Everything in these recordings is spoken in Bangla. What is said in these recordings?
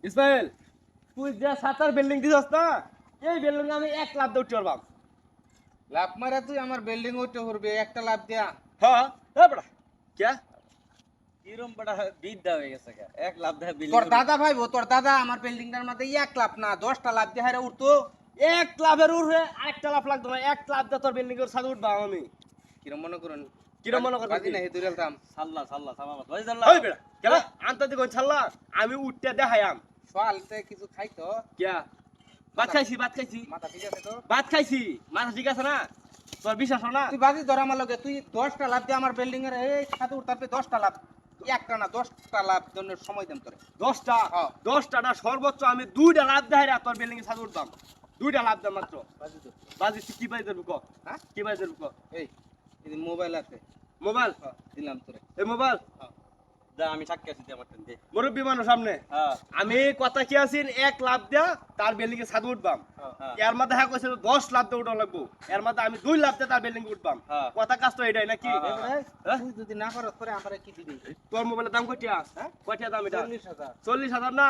ইসমাইল তুই যে সাতার বিল্ডিং দিছস না এই বিল্ডিং আমি 1 লাখ দিয়ে উঠতে পারবাম। লাভ মারা তুই আমার বিল্ডিং উঠতে করবি একটা লাভ দিয়া। হ্যাঁ এ বড়া কে কিরম বড়া বিদ্যা হয়ে গেছে কে 1 লাখ দিয়ে বিল্ডিং তোর দাদা ভাইবো তোর দাদা আমার বিল্ডিংটার মধ্যে এক লাভ না 10টা লাভ দিয়ে হারে উঠতো। 1 লাখের উঠে আরেকটা লাখ লাগতো না 1 লাখ দিয়ে তোর বিল্ডিং এর ছাদ উঠবাম আমি। কিরম মনে করুন কিরম মনে করছিস? বাজি না হেতু রেলতাম সাল্লা সাল্লা সামামত ভাই সাল্লা ওই বেড়া কেলা আনতে দিগন ছাল্লা আমি উঠতে দেখাইয়াম। সকালতে কিছু খাইতো কে ভাত খাইছি মাথা ঠিক আছে তো? ভাত খাইছি মাথা ঠিক আছে না তোর বিশ্বাস হয় না? তুই বাজি ধরা আমার লগে তুই 10টা লাভ দিয়ে আমার বিল্ডিং এর এই ছাদে উঠতে 10টা লাভ একটা না 10টা লাভ জন্য সময় দেন তোরে। 10টা হ্যাঁ। 10টা না সর্বোচ্চ আমি 2টা লাভ দেখাইরা তোর বিল্ডিং এর ছাদ উঠবাম। 2টা লাভ দাম মাত্র বাজি তো বাজি তুই কি বাজি দেবো ক হ্যাঁ কি বাজি দেবো ক এই এই মোবাইল আছে মোবাইল দিলাম তোরে। এই মোবাইল হ্যাঁ। দা আমি সাক্ষী আছি দে আমার দে মুরব্বি মানুষ সামনে আমি কথা কি আছিন 1 লাখ দিয়া তার বিল্ডিং এর ছাদ উঠবাম। এর মধ্যে হ্যাঁ কইছে 10 লাখ দিয়ে উঠা লাগবো এর মধ্যে আমি 2 লাখ দিয়ে তার বিল্ডিং উঠবাম। কথা কাজ তো এটাই নাকি? তুই যদি না করস পরে আমারে কি দিবি? তোর মোবাইলের দাম কয়টা? হ্যাঁ কয়টা দাম এটা? 40,000 40,000 না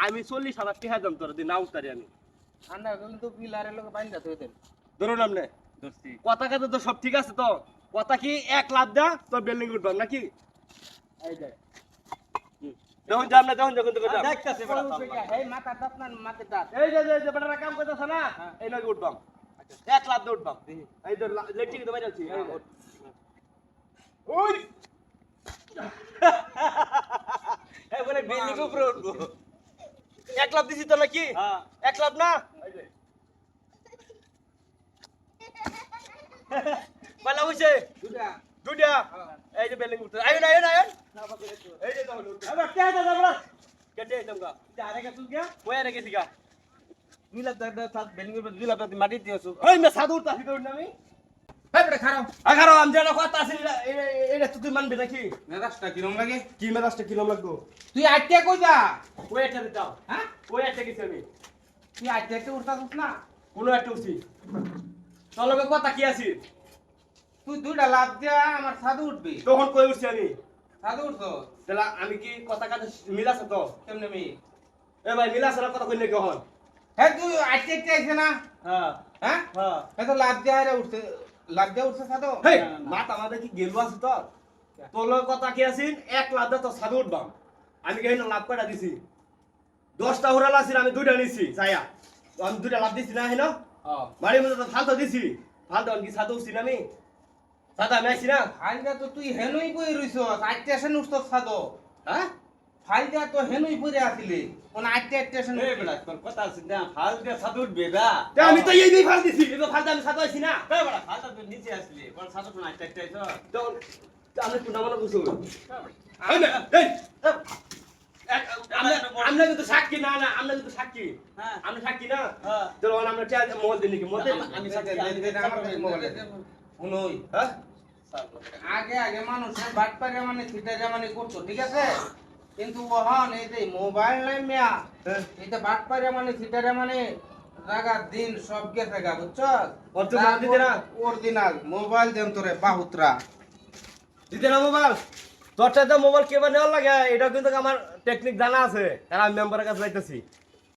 আমি 40,000 টাকা দাম তোর দিন না উঠতারি আমি ঠান্ডা কিন্তু পিলারের লগে বাইন্দা তুই দেন ধরুন আমনে কথা কাজে তো সব ঠিক আছে তো কথা কি 1 লাখ দা তোর বিল্ডিং উঠবাম নাকি? এই দেখ দেখুন জামনে দেখুন দেখুন দেখুন দেখতাছে বড় এই মাথা দাঁত না মাথা দাঁত এই যে বড়রা কাম করতেছ না এই লাগি উঠবাম 1 লাখ দিয়ে উঠবাম এই তো লেটিং তো বাইরে আছি ওই এই বলে বিল্ডিং উপরে উঠবো 1 লাখ দিছি তো নাকি? 1 লাখ না বলা হইছে দুটা দুইটা এই যে বিল্ডিং উঠতে আইন আইন আইন এই যে তাহলে আবার কে দাদা বড় কেটে তোমরা আরে কে তুই গয়া কই আরে গেছি গা 2 লাখ টাকা সাত বিল্ডিং এর 2 লাখ টাকা মাটি দিয়েছো। ওই মে সাধু উঠতাছি তো আমি এই বড় খারাপ আগারো আমি যেন কথা আছে এটা তুই মানবি নাকি? মেজাজটা কিরম লাগে? কি মেজাজটা কিলো লাগবো তুই আইতে কই যা? ওই একটা দাও হ্যাঁ ওই একটা গেছি আমি তুই আইতে একটা উঠতাছিস না? কোনো একটা উঠছি তোর লগে কথা কি আছে তুই 2টা লাভ দিয়া আমার ছাদে উঠবি। তখন কই উঠছি আমি ছাদে উঠছো তাহলে আমি কি কথা কাজে মিলাছে তো কেমনে মি? এ ভাই মিলাছে না কথা কইলে কখন? হ্যাঁ তুই আইতে আইতে আইছে না? হ্যাঁ হ্যাঁ হ্যাঁ এত লাভ দিয়া আরে উঠছে লাভ দিয়া উঠছে ছাদে? হেই মাথা মাথা কি গেলু আছে তোর তোর লগে কথা কি আছে 1 লাখ দা তো সাধু উঠবাম আমি কেন লাভ কয়টা দিছি 10টা উড়াল আছে আমি 2টা নিছি ছায়া আমি 2টা লাভ দিছি না হেন হ্যাঁ বাড়ির মধ্যে তো ফালতো দিছি ফালতো কি সাধু উঠছি না আমি সাদা আমি আইছি না ফাইলটা তো তুই হেনই বই রইছস আইতে আসেন উঠছস ছাদে। হ্যাঁ ফাইলটা তো হেনই পড়ে আসিলি কোন আইতে আইতে আসেন এই বেটা তোর কথা আছে না ফাল দিয়ে ছাদ উঠবে বা তে আমি তো এই ফাল দিছি এই ফালতো আমি সাধু আইছি না এই বেটা ফালটা তুই নিচে আসলি কোন ছাদ উঠনা আইতে আইতে আইছো তখন আমি কোন নাম বুঝছো এই এই এই আমরা কিন্তু সাক্ষী না না আমরা কিন্তু সাক্ষী হ্যাঁ আমরা সাক্ষী না হ্যাঁ চলো আমরা মোবাইল দিন নাকি মোবাইল আমি সাথে আমার কাছে মোবাইল আছে। শুনোই হ্যাঁ আগে আগে মানুষের বাটপারে মানে থিটারে মানে করতো ঠিক আছে কিন্তু ওহন এই যে মোবাইল নাই মিয়া এইটা বাটপারে মানে থিটারে মানে জায়গা দিন সব গেছে গা বুঝছস? Original দিতে না? অরিজিনাল মোবাইল দেন তোরে বাহুত্রা দিতে না মোবাইল তোরটা তো মোবাইল কেবার নেওয়ার লাগে এটা কিন্তু আমার টেকনিক জানা আছে কারণ আমি মেম্বারের কাছে যাইতেছি